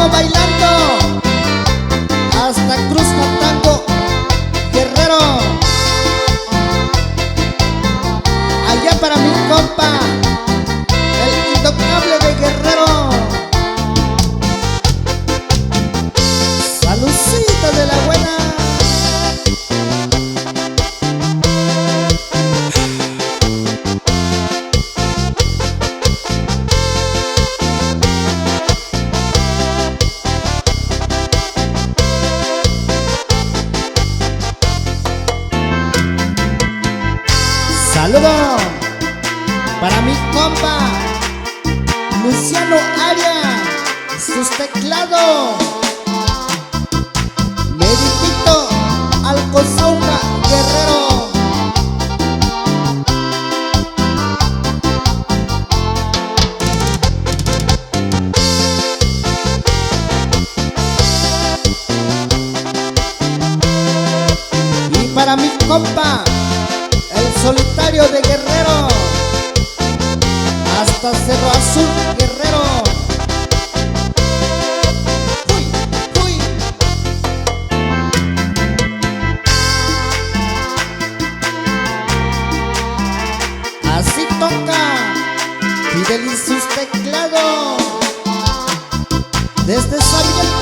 Luciano bailando hasta Cruz Matango, Guerrero. Allá para mi compa, el intocable de Guerrero. Saludcita de la buena. Saludos para mi compa Luciano Arias, sus teclados. Meditito Alcozauca, Guerrero. Y para mi compa el solitario de Guerrero, hasta Cerro Azul, Guerrero. Uy, uy. Así toca Fidel y sus teclados desde San Miguel